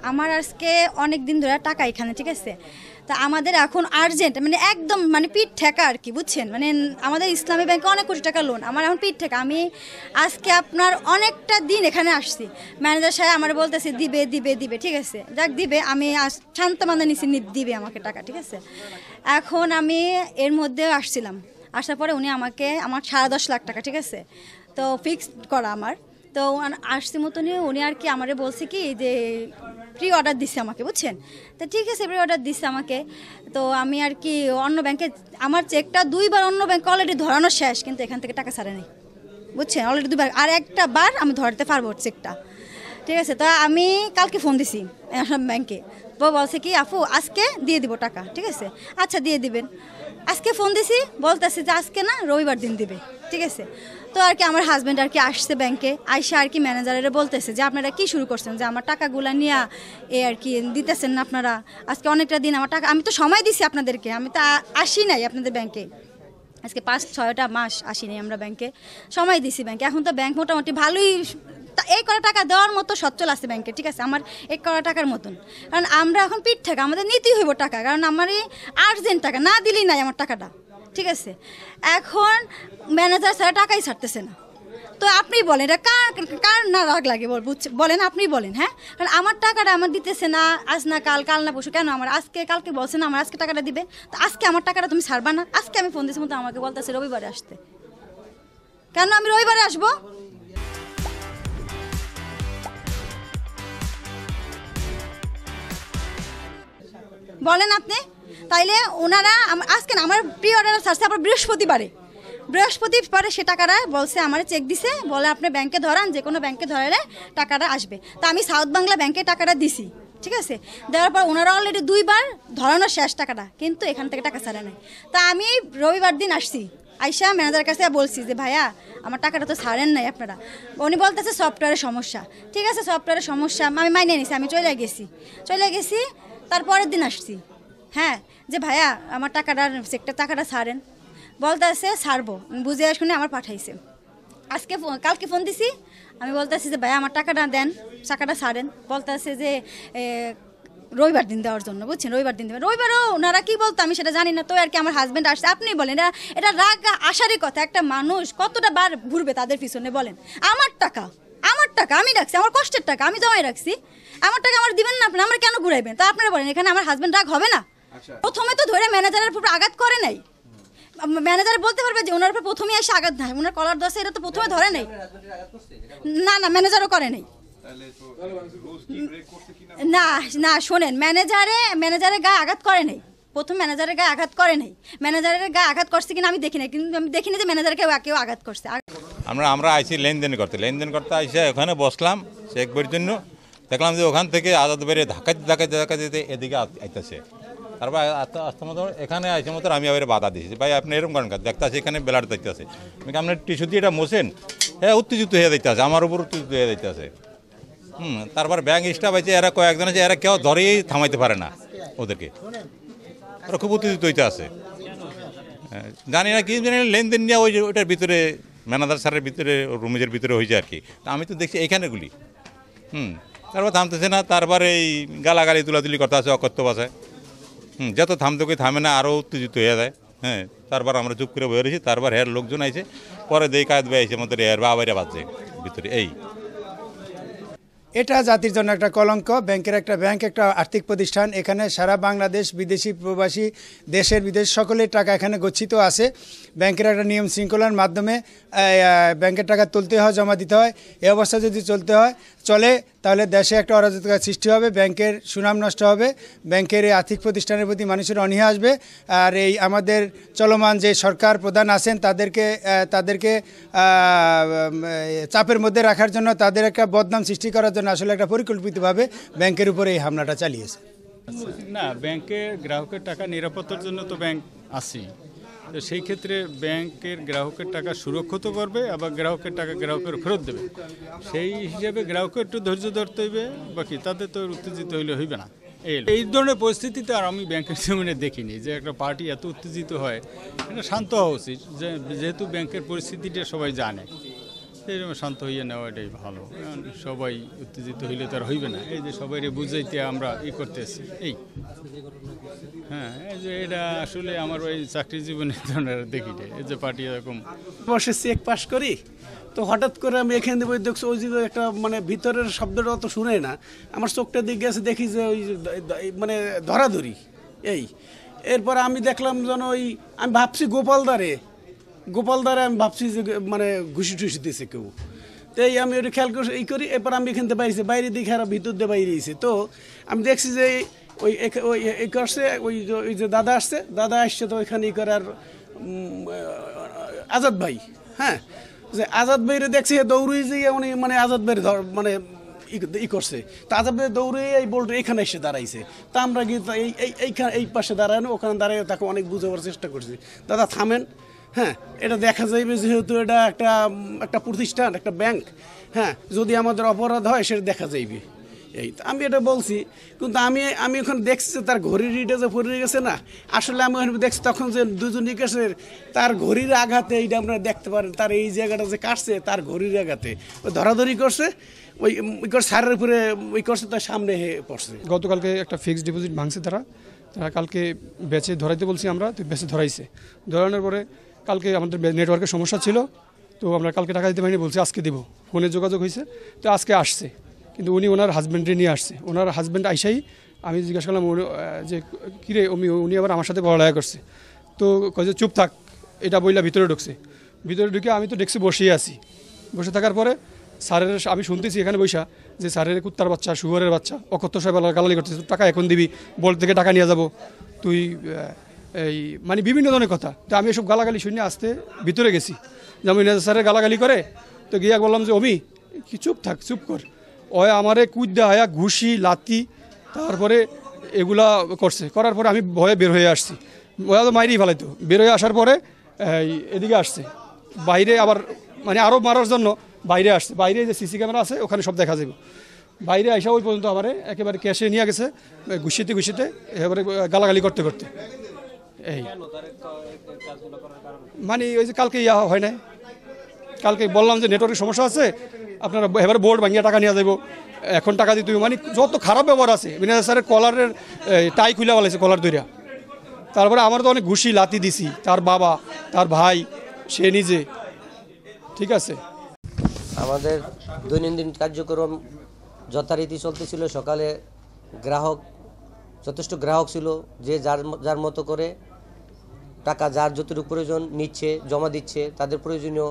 আমার আজকে অনেক দিন ধরে টাকা এখানে, ঠিক আছে। তা আমাদের এখন আর্জেন্ট, মানে একদম মানে পিঠ ঠেকা আর কি, বুঝছেন। মানে আমাদের ইসলামী ব্যাংকে অনেক কোটি টাকা লোন, আমার এখন পিঠ ঠেকা। আমি আজকে আপনার অনেকটা দিন এখানে আসছি, ম্যানেজার সাহেব আমার বলতেছে দিবে দিবে দিবে, ঠিক আছে, যাক দিবে। আমি শান্ত মান্দা নিছি, দিবে আমাকে টাকা, ঠিক আছে। এখন আমি এর মধ্যে আসছিলাম, আসার পরে উনি আমাকে আমার 10.5 লাখ টাকা, ঠিক আছে, তো ফিক্সড করা আমার। তো আসছি মতনই উনি আর কি আমারে বলছে কি যে প্রি অর্ডার দিচ্ছে আমাকে, বুঝছেন। তো ঠিক আছে, প্রি অর্ডার দিচ্ছে আমাকে। তো আমি আর কি অন্য ব্যাংকে আমার চেকটা 2বার অন্য ব্যাংকে অলরেডি ধরানো শেষ, কিন্তু এখান থেকে টাকা ছাড়ে নেই, বুঝছেন। অলরেডি 2বার, আর একটা বার আমি ধরতে পারবো চেকটা, ঠিক আছে। তো আমি কালকে ফোন দিছি ব্যাংকে, বলছে কি আপু আজকে দিয়ে দিব টাকা, ঠিক আছে, আচ্ছা দিয়ে দিবেন। আজকে ফোন দিছি, বলতেছে যে আজকে না রবিবার দিন দিবে, ঠিক আছে। তো আর কি আমার হাজব্যান্ড আর কি আসছে ব্যাংকে, আইসা আর কি ম্যানেজারের বলতেছে যে আপনারা কি শুরু করছেন, যে আমার টাকাগুলা নিয়ে এ আর কি দিতেছেন না আপনারা, আজকে অনেকটা দিন আমার টাকা, আমি তো সময় দিছি আপনাদেরকে, আমি তো আসি নাই আপনাদের ব্যাংকে, আজকে 5-6টা মাস আসি নাই আমরা ব্যাংকে, সময় দিছি ব্যাংকে। এখন তো ব্যাংক মোটামুটি ভালোই এই করা টাকা দেওয়ার মতো সচ্ছল আছে ব্যাংকে, ঠিক আছে, আমার এই করা টাকার মতন। কারণ আমরা এখন পিঠ টাকা আমাদের নিতেই হইব টাকা, কারণ আমার এই আর্জেন্ট টাকা, না দিলেই নাই আমার টাকাটা, ঠিক আছে। এখন ম্যানেজার স্যার টাকাই ছাড়তেছে না। তো আপনি বলেন এটা কার না রাগ লাগে বলেন, আপনি বলেন। হ্যাঁ, কারণ আমার টাকাটা আমার দিতেছে না, আজ না কাল, কাল না পরশু, কেন আমার কালকে বলছে না আমার আজকে টাকাটা দিবে, তো আজকে আমার টাকাটা তুমি ছাড়বা না। আজকে আমি ফোন দিয়েছি মতো আমাকে বলতেছে রবিবারে আসতে, কেন আমি রবিবারে আসবো? বলেন আপনি। তাইলে ওনারা আজকে না আমার প্রি অর্ডার ছাড়ছে আবার বৃহস্পতিবারে সে টাকাটা বলছে আমার চেক দিছে, বলে আপনি ব্যাংকে ধরান, যে কোনো ব্যাংকে ধরালে টাকাটা আসবে। তা আমি সাউথ বাংলা ব্যাংকে টাকাটা দিছি, ঠিক আছে। দেওয়ার পর ওনারা অলরেডি 2বার ধরানো শেষ টাকাটা, কিন্তু এখান থেকে টাকা ছাড়ে নাই। তা আমি রবিবার দিন আসছি, আইসা ম্যানেজারের কাছে বলছি যে ভাইয়া আমার টাকাটা তো ছাড়েন নাই আপনারা। উনি বলতেছে সফটওয়্যারের সমস্যা, ঠিক আছে, সফটওয়্যারের সমস্যা আমি মাইনে নিছি, আমি চলে গেছি। তারপরের দিন আসছি, হ্যাঁ, যে ভাইয়া আমার টাকাটা ছাড়েন, বলতেছে ছাড়বো, বুঝে শুনে আমার পাঠাইছে। কালকে ফোন দিছি, আমি বলতেছি যে ভাইয়া আমার টাকাটা দেন, টাকাটা ছাড়েন, বলতেছে যে রবিবার দিন দেওয়ার জন্য, বুঝছেন, রবিবার দিন দেবেন। রবিবারও ওনারা কি বলতো আমি সেটা জানি না। তো আর কি আমার হাজব্যান্ড আসছে, আপনি বলেন এটা রাগ আসারই কথা। একটা মানুষ কতটা বার ঘুরবে তাদের পিছনে, বলেন। আমার টাকা আমি রাখছি, আমার কষ্টের টাকা আমি জমাই রাখছি, আমার টাকা আমার দিবেন না আপনি, আমার কেন ঘুরাইবেন? তো আপনারা বলেন এখানে আমার হাজব্যান্ড রাগ হবে না? প্রথমে তো ধরে ম্যানেজারের উপর আঘাত করে নাই, ম্যানেজার বলতে পারবে যে ওনার উপর প্রথমে এসে আঘাত নাই, ওনার কলার দশে এটা তো প্রথমে ধরে নাই, না ম্যানেজারও করে নাই। না শোনেন, ম্যানেজারের গায়ে আঘাত করে নাই, প্রথম ম্যানেজারের গায়ে আঘাত করে নাই। ম্যানেজারের গায়ে আঘাত করছে কিনা আমি দেখি না, কিন্তু আমি দেখিনি যে ম্যানেজারকে কেউ আঘাত করছে। আমরা আইছি লেনদেন করতে আইসে ওখানে বসলাম চেক বইয়ের জন্য, দেখলাম যে ওখান থেকে আজাদ বেরিয়ে ধাক্কাতে এদিকে আইতেছে। তারপর আস্তে মতো এখানে আইসে মতো আমি আবার বাধা দিয়েছি, ভাই আপনি এরকম করেন দেখতে আছে এখানে বেলার দেখতে আছে, আপনার টিস্যু দিয়ে এটা মোছেন, হ্যাঁ উত্তেজিত হয়ে দেখতে আছে, আমার উপর উত্তেজিত হয়ে দেখতে আছে। তারপর ব্যাংক স্টাফ আছে, এরা কয়েকজন আছে, এরা কেউ ধরেই থামাইতে পারে না ওদেরকে, ওরা খুব উত্তেজিত হইতে আছে। জানি না কি জানি লেনদেন নিয়ে ওইটার ভিতরে ম্যানেজার স্যারের ভিতরে রুমের ভিতরে হয়েছে আর কি। তা আমি তো দেখছি এইখানেগুলি তারপর থামতেছে না, তারপরে এই গালাগালি তুলাতুলি করতে আছে অকথ্য ভাষায়। যত থামতে থামে না, আরও উত্তেজিত হয়ে যায়। হ্যাঁ, তারপর আমরা চুপ করে বয়ে রয়েছি। তারপর হের লোকজন আইছে, পরে দেই কাজ বেয়েছে মতো হের বাবাইরা বাজছে ভিতরে। এটা জাতির জন্য একটা কলঙ্ক। ব্যাংক একটা আর্থিক প্রতিষ্ঠান, এখানে সারা বাংলাদেশ বিদেশি প্রবাসী দেশের বিদেশ সকলের টাকা এখানে গচ্ছিত আছে। ব্যাংকের একটা নিয়ম শৃঙ্খলার মাধ্যমে ব্যাংকের টাকা তুলতে হয়, জমা দিতে হয়। এই অবস্থা যদি চলে তাহলে দেশে একটা অরাজকতার সৃষ্টি হবে, ব্যাংকের সুনাম নষ্ট হবে, ব্যাংকের এই আর্থিক প্রতিষ্ঠানের প্রতি মানুষের অনীহা আসবে। আর এই আমাদের চলমান যে সরকার প্রধান আছেন তাদেরকে চাপের মধ্যে রাখার জন্য, তাদের একটা বদনাম সৃষ্টি করার জন্য আসলে একটা পরিকল্পিতভাবে ব্যাংকের উপরে এই হামলাটা চালিয়েছে। না, ব্যাংকের গ্রাহকের টাকা নিরাপত্তার জন্য তো ব্যাংক আছেই, তো সেই ক্ষেত্রে ব্যাংকের গ্রাহকের টাকা সুরক্ষিত করবে, আবার গ্রাহকের টাকা গ্রাহকের ফেরত দেবে। সেই হিসাবে গ্রাহকের একটু ধৈর্য ধরতে হইবে, বাকি তাদের তো উত্তেজিত হইলে হইবে না। এই ধরনের পরিস্থিতিতে আর আমি ব্যাংকের জমিনে দেখিনি যে একটা পার্টি এত উত্তেজিত হয়। এটা শান্ত হওয়া উচিত, যেহেতু ব্যাংকের পরিস্থিতিটা সবাই জানে। এরকম শান্ত হইয়া নেওয়া এটাই ভালো, কারণ সবাই উত্তেজিত হইলে তো আর হইবে না। এই যে সবাই বুঝাইতে আমরা করতেছি এই, হ্যাঁ, এই যে এটা আসলে আমার ওই চাকরি জীবনে দেখি এই যে পার্টি এরকম বসে চেক পাস করি, তো হঠাৎ করে আমি এখানে দেবো দেখছি ওই যে একটা মানে ভিতরের শব্দটা অত শুনে না, আমার চোখটা দিকে গেছে, দেখি যে ওই মানে ধরাধরি এই। এরপরে আমি দেখলাম যেন ওই, আমি ভাবছি গোপালদারে আমি ভাবছি যে মানে ঘুষি টুসি দিয়েছে কেউ, তো এই আমি ওটা খেয়াল করে করি। এরপর আমি এখান থেকে বাইরে দিকে আর ভিতর দিয়ে বাইরেছি, তো আমি দেখছি যে ওই করছে ওই যে দাদা আসছে, তো ওইখানে করার আজাদ ভাই, হ্যাঁ, যে আজাদ ভাইরে দেখছি দৌড়ে যে উনি মানে আজাদ ভাইয়ের মানে করছে, তা আজাদ ভাই দৌড়ে এই বলটা এখানে এসে দাঁড়াইছে, তা আমরা গিয়ে এই পাশে দাঁড়ানো, ওখানে দাঁড়াই তাকে অনেক বুঝাবার চেষ্টা করছি, দাদা থামেন, হ্যাঁ, এটা দেখা যাইবে যেহেতু এটা একটা প্রতিষ্ঠান, একটা ব্যাংক, হ্যাঁ, যদি আমাদের অপরাধ হয় সেটা দেখা যাইবে এই। আমি এটা বলছি, কিন্তু আমি ওখানে দেখছি যে তার ঘড়ির রিটা যে পড়ে গেছে না, আসলে আমি ওখানে দেখছি তখন যে দুজন নিকাশের তার ঘড়ির আঘাতে, এইটা আপনারা দেখতে পারেন, তার এই জায়গাটা যে কাটছে তার ঘড়ির আঘাতে ওই ধরাধরি করছে, ওই সারের উপরে ওই করছে, তার সামনে পড়ছে। গতকালকে একটা ফিক্সড ডিপোজিট ভাঙছে তারা কালকে বেচে ধরাইতে বলছি আমরা, তো বেচে ধরাইছে। ধরানোর পরে কালকে আমাদের নেটওয়ার্কের সমস্যা ছিল, তো আমরা কালকে টাকা দিতে পারিনি, বলছি আজকে দিব, ফোনে যোগাযোগ হয়েছে, তো আজকে আসছে, কিন্তু উনি ওনার হাজব্যান্ডে নিয়ে আসছে। ওনার হাজব্যান্ড আইসাই আমি জিজ্ঞাসা করলাম যে কিরে উনি আবার আমার সাথে বড়াইয়া করছে, তো কয়ে চুপ থাক, এটা বইলা ভিতরে ঢুকে আমি তো ডেস্কে বসেই আছি। বসে থাকার পরে স্যারের আমি শুনতেছি এখানে বৈশা যে স্যারের কুত্তার বাচ্চা, শুয়ারের বাচ্চা, অকথ্য সাহেব গালালি করতেছে, টাকা এখন দিবি, বল থেকে টাকা নিয়ে যাব তুই, এই মানে বিভিন্ন ধরনের কথা। তো আমি এসব গালাগালি শুনে আসতে ভিতরে গেছি, যেমন স্যারের গালাগালি করে, তো গিয়া বললাম যে অমি কি চুপ থাক, চুপ কর। ওই আমারে কুদ্দা আয়া ঘুষি লাতি তারপরে এগুলা করার পরে আমি ভয়ে বের হয়ে আসছি, ওরা তো মাইরেই ফেলাইতো। বের হয়ে আসার পরে এদিকে আসছে বাইরে, আবার মানে আরও মারার জন্য বাইরে আসছে, বাইরে যে সিসি ক্যামেরা আছে ওখানে সব দেখা যাবে। বাইরে আসা ওই পর্যন্ত আমার একেবারে ক্যাশে নিয়ে গেছে, ঘুষিতে একেবারে গালাগালি করতে এই মানে ওই যে কালকে হয় না, কালকে বললাম যে নেটওয়ার্কের সমস্যা আছে, আপনারা এবারে বোর্ড ভাঙিয়ে টাকা নিয়ে যাবো, এখন টাকা দিতে মানে যত খারাপ ব্যবহার আছে। ম্যানেজার স্যারের কলারের টাই খুলে বলেছে, কলার দইরা। তারপরে আমার তো অনেক ঘুষি লাতি দিছি, তার বাবা, তার ভাই, সে নিজে। ঠিক আছে, আমাদের দৈনন্দিন কার্যক্রম যথারীতি চলতেছিল। সকালে যথেষ্ট গ্রাহক ছিল, যে যার মতো করে টাকা যার যতটুকু প্রয়োজন নিচ্ছে, জমা দিচ্ছে, তাদের প্রয়োজনীয়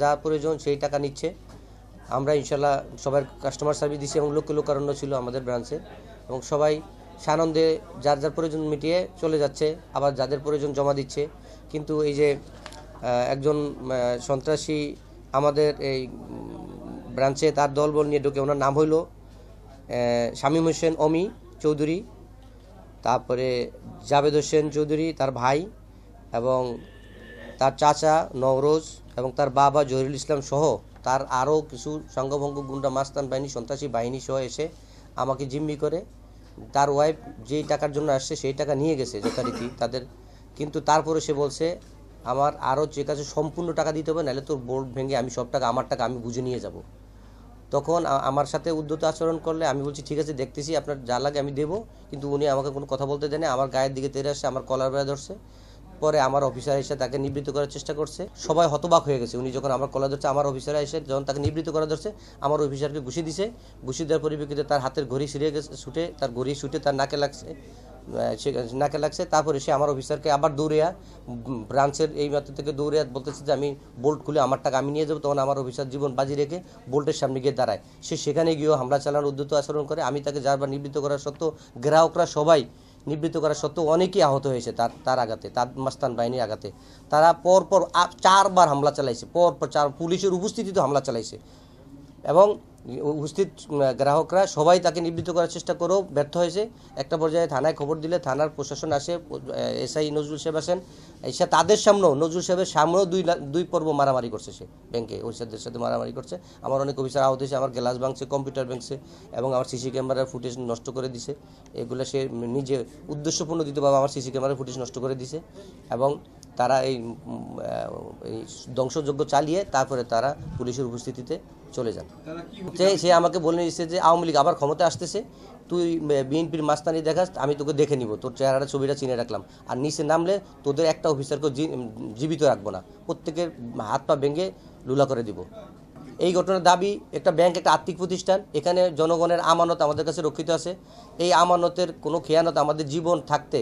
যা প্রয়োজন সেই টাকা নিচ্ছে। আমরা ইনশাল্লাহ সবার কাস্টমার সার্ভিস দিচ্ছি এবং লোকারণ্য ছিল আমাদের ব্রাঞ্চে, এবং সবাই সানন্দে যার প্রয়োজন মিটিয়ে চলে যাচ্ছে, আবার যাদের প্রয়োজন জমা দিচ্ছে। কিন্তু এই যে একজন সন্ত্রাসী আমাদের এই ব্রাঞ্চে তার দলবল নিয়ে ঢুকে, ওনার নাম হইল শামীম হোসেন অমি চৌধুরী, তারপরে জাবেদ হোসেন চৌধুরী তার ভাই, এবং তার চাচা নওরোজ, এবং তার বাবা জহিরুল ইসলাম সহ তার আরও কিছু সংঘভঙ্গ গুন্ডা মাস্তান বাহিনী, সন্ত্রাসী বাহিনী সহ এসে আমাকে জিম্মি করে তার ওয়াইফ যেই টাকার জন্য আসছে সেই টাকা নিয়ে গেছে যথারীতি তাদের। কিন্তু তারপরে সে বলছে আমার আরও যে কাছে সম্পূর্ণ টাকা দিতে হবে, নাহলে তোর বোর্ড ভেঙে আমি সব টাকা, আমার টাকা আমি বুঝে নিয়ে যাব। তখন আমার সাথে উদ্ধত আচরণ করলে আমি বলছি ঠিক আছে দেখতেছি, আপনার যা লাগে আমি দেবো। কিন্তু উনি আমাকে কোনো কথা বলতে দেয়নি, আমার গায়ের দিকে তেড়ে আসছে, আমার কলার বেড়া ধরছে। পরে আমার অফিসার এসে তাকে নিবৃত্ত করার চেষ্টা করছে। সবাই হতবাক হয়ে গেছে। উনি যখন আমার কলার ধরছে, আমার অফিসার এসে যখন তাকে নিবৃত্ত করা ধরছে, আমার অফিসারকে ঘুষি দিছে। ঘুষি দেওয়ার পরিপ্রেক্ষিতে তার হাতের ঘড়ি ছিঁড়ে গেছে, তার ঘড়ি ছুটে তার নাকে লাগছে। তারপরে সে আমার অফিসারকে আবার দৌড়িয়া ব্রাঞ্চের এই মাত্র থেকে দৌড়িয়া বলতেছে যে আমি বোল্ট খুলে আমার টাকা আমি নিয়ে যাবো। তখন আমার অফিসার জীবন বাজি রেখে বোল্টের সামনে গিয়ে দাঁড়ায়। সে সেখানে গিয়েও হামলা চালানোর উদ্যত আচরণ করে। আমি তাকে যারবার নিবৃত্ত করার সত্ত্বেও, গ্রাহকরা সবাই নিবৃত্ত করার সত্ত্বেও অনেকেই আহত হয়েছে তার আঘাতে, তার মাস্তান বাহিনীর আঘাতে। তারা পরপর 4বার হামলা চালাইছে, পরপর 4 পুলিশের উপস্থিতিতে হামলা চালাইছে। এবং উপস্থিত গ্রাহকরা সবাই তাকে নিবৃত্ত করার চেষ্টা করেও ব্যর্থ হয়েছে। একটা পর্যায়ে থানায় খবর দিলে থানার প্রশাসন আসে, এসআই নজরুল সাহেব আসেন, এসে তাদের সামনেও নজরুল সাহেবের সামনেও দুই পর্ব মারামারি করছে, সে ব্যাংকে অফিসারদের সাথে মারামারি করছে। আমার অনেক অফিসার আহত হয়েছে, আমার গ্লাস ভাঙছে, কম্পিউটার ভাঙছে এবং আমার সিসি ক্যামেরার ফুটেজ নষ্ট করে দিছে। এগুলো সে নিজে উদ্দেশ্যপূর্ণ দিতভাবে আমার সিসি ক্যামেরার ফুটেজ নষ্ট করে দিছে এবং তারা এই ধ্বংসযজ্ঞ চালিয়ে তারপরে তারা পুলিশের উপস্থিতিতে চলে যান। সে আমাকে বলে দিচ্ছে যে আওয়ামী লীগ আবার ক্ষমতা আসতেছে, তুই বিএনপির মাস্তানি দেখাস, আমি তোকে দেখে নিব, তোর চেহারাটা ছবিটা চিনে রাখলাম, আর নিচে নামলে তোদের একটা অফিসারকে জীবিত রাখবো না, প্রত্যেকের হাত পা ভেঙে লুলা করে দিব। এই ঘটনার দাবি, একটা ব্যাংক একটা আর্থিক প্রতিষ্ঠান, এখানে জনগণের আমানত আমাদের কাছে রক্ষিত আছে। এই আমানতের কোনো খেয়ানত আমাদের জীবন থাকতে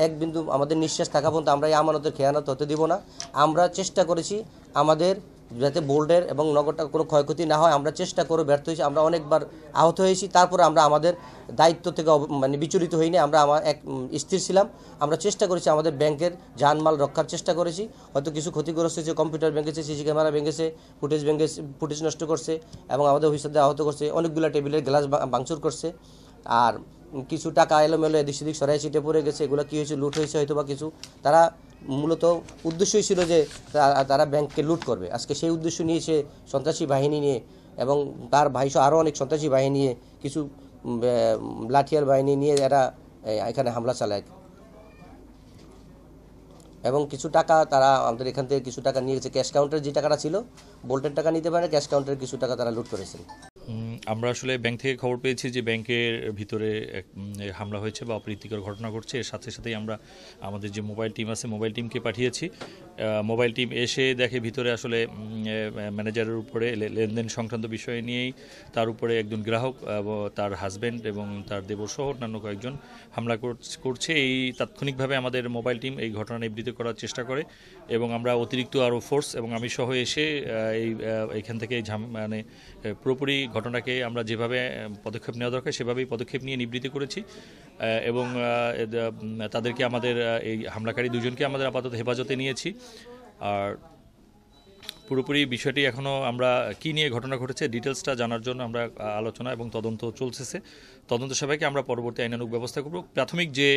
এক বিন্দু আমাদের নিঃশ্বাস থাকা পর্যন্ত আমরা এই আমানতের খেয়ানত হতে দিব না। আমরা চেষ্টা করেছি আমাদের যাতে বোল্ডের এবং নগরটা কোনো ক্ষয়ক্ষতি না হয়, আমরা চেষ্টা করে ব্যর্থ হয়েছি, আমরা অনেকবার আহত হয়েছি, তারপরে আমরা আমাদের দায়িত্ব থেকে বিচলিত হইনি, আমরা স্থির ছিলাম। আমরা চেষ্টা করেছি আমাদের ব্যাংকের জানমাল রক্ষার চেষ্টা করেছি। হয়তো কিছু ক্ষতিগ্রস্ত হয়েছে, কম্পিউটার ভেঙেছে, সিসি ক্যামেরা ভেঙেছে, ফুটেজ নষ্ট করছে এবং আমাদের অফিসারদের আহত করছে, অনেকগুলো টেবিলের গ্লাস ভাঙচুর করছে, আর কিছু টাকা এলোমেলো এদিক সেদিক সরাই ছিটে পড়ে গেছে। এগুলো কী হয়েছে, লুট হয়েছে হয়তো বা কিছু। তারা মূলত উদ্দেশ্যই ছিল যে তারা ব্যাংককে লুট করবে। আজকে সেই উদ্দেশ্য নিয়েছে সন্ত্রাসী বাহিনী নিয়ে এবং তার ভাইসহ আরও অনেক সন্ত্রাসী বাহিনী নিয়ে, কিছু লাঠিয়ার বাহিনী নিয়ে এরা এখানে হামলা চালায় এবং কিছু টাকা তারা আমাদের এখান থেকে কিছু টাকা নিয়ে গেছে। ক্যাশ কাউন্টার যে টাকাটা ছিল, বোল্টের টাকা নিতে পারে, ক্যাশ কাউন্টারের কিছু টাকা তারা লুট করেছে। আমরা আসলে ব্যাংক থেকে খবর পেয়েছি যে ব্যাংকের ভিতরে হামলা হয়েছে বা অপ্রীতিকর ঘটনা ঘটছে। এর সাথে সাথেই আমরা আমাদের যে মোবাইল টিম আছে, মোবাইল টিমকে পাঠিয়েছি। মোবাইল টিম এসে দেখে ভিতরে আসলে ম্যানেজারের উপরে লেনদেন সংক্রান্ত বিষয় নিয়েই তার উপরে একজন গ্রাহক, তার হাজব্যান্ড এবং তার দেবরসহ অন্যান্য কয়েকজন হামলা করছে। এই তাৎক্ষণিকভাবে আমাদের মোবাইল টিম এই ঘটনা নিবৃত্ত করার চেষ্টা করে এবং আমরা অতিরিক্ত আরও ফোর্স এবং আমি সহ এসে এইখান থেকে মানে পুরোপুরি ঘটনাকে আমরা যেভাবে পদক্ষেপ নেওয়া দরকার সেভাবেই পদক্ষেপ নিয়ে নিবৃত্তি করেছি এবং তাদেরকে আমাদের এই হামলাকারী দুজনকে আমাদের আপাতত হেফাজতে নিয়েছি। আর পুরোপুরি বিষয়টি এখনও আমরা কী নিয়ে ঘটনা ঘটেছে ডিটেলসটা জানার জন্য আমরা আলোচনা এবং তদন্ত চলতেছে। তদন্ত সবাইকে আমরা পরবর্তী আইনানুগ ব্যবস্থা করব। প্রাথমিক যে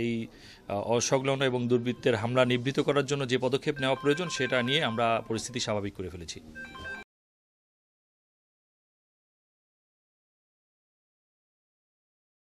এই অসংলগ্ন এবং দুর্বৃত্তের হামলা নিবৃত্ত করার জন্য যে পদক্ষেপ নেওয়া প্রয়োজন সেটা নিয়ে আমরা পরিস্থিতি স্বাভাবিক করে ফেলেছি।